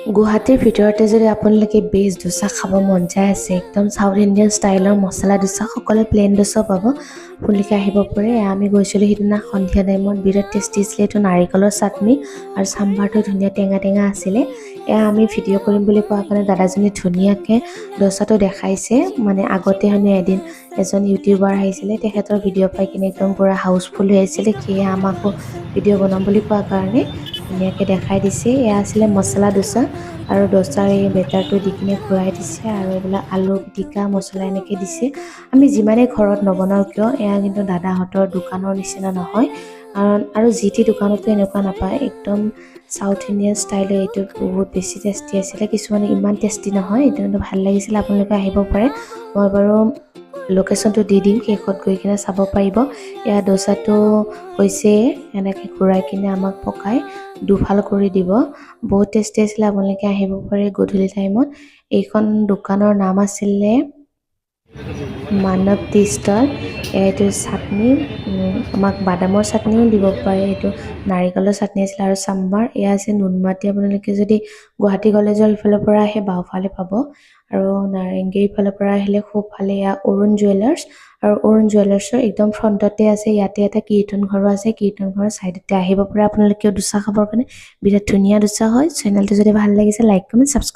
গুৱাহাটীৰ ভিতৰতে যদি আপোনালোকে বেজ ডোচা খাব মন যায় আছে একদম সাউথ ইণ্ডিয়ান ষ্টাইলৰ মছলা ডোচা সকলো প্লেন ডোচা পাব আপোনালোকে আহিব পাৰে আমি গৈছিলোঁ সিদিনা সন্ধিয়া টাইমত বিৰাট টেষ্টি আছিলে এইটো নাৰিকলৰ চাটনি আৰু চাম্বাৰটো ধুনীয়া টেঙা টেঙা আছিলে এয়া আমি ভিডিঅ' কৰিম বুলি কোৱা কাৰণে দাদাজনে ধুনীয়াকৈ ডোচাটো দেখাইছে মানে আগতে আমি এদিন এজন ইউটিউবাৰ আহিছিলে তেখেতৰ ভিডিঅ' পাই কিনে একদম পুৰা হাউচফুল হৈ আছিলে সেয়ে আমাকো ভিডিঅ' বনাম বুলি কোৱা কাৰণে ধুনীয়াকৈ দেখাই দিছে এয়া আছিলে মছলা ডোচা আৰু ডোচাৰ এই বেটাৰটো দি কিনে ঘূৰাই দিছে আৰু এইবিলাক আলু পিটিকা মছলা এনেকৈ দিছে আমি যিমানেই ঘৰত নবনাওঁ কিয় এয়া কিন্তু দাদাহঁতৰ দোকানৰ নিচিনা নহয় আৰু যি টি দোকানতো এনেকুৱা নাপায় একদম সাউথ ইণ্ডিয়ান ষ্টাইলৰ এইটো বহুত বেছি টেষ্টি আছিলে কিছুমানে ইমান টেষ্টি নহয় এইটো কিন্তু ভাল লাগিছিলে আপোনালোকে আহিব পাৰে মই বাৰু লোকেশ্যনটো দি দিম শেষত গৈ কিনে চাব পাৰিব এয়া ডোচাটো হৈছে এনেকৈ ঘূৰাই কিনে আমাক পকাই দুফাল কৰি দিব বহুত টেষ্টি আছিলে আপোনালোকে আহিব পাৰে গধূলি টাইমত এইখন দোকানৰ নাম আছিলে মানৱ টি ষ্টল এইটো চাটনি আমাক বাদামৰ চাটনিও দিব পাৰে এইটো নাৰিকলৰ চাটনি আছিলে আৰু চাম্বাৰ এয়া আছে নুনমাটি আপোনালোকে যদি গুৱাহাটী কলেজৰ ইফালৰ পৰা আহে বাওঁফালে পাব আৰু নাৰেংগীৰ ফালৰ পৰা আহিলে সোঁফালে এয়া অৰুণ জুৱেলাৰ্ছ আৰু অৰুণ জুৱেলাৰ্ছৰ একদম ফ্ৰণ্টতে আছে ইয়াতে এটা কীৰ্তন ঘৰো আছে কীৰ্তন ঘৰৰ ছাইডতে আহিব পাৰে আপোনালোকেও ডোচা খাবৰ কাৰণে বিৰাট ধুনীয়া ডোচা হয় চেনেলটো যদি ভাল লাগিছে লাইক কমেণ্ট ছাবস্ক্ৰাইব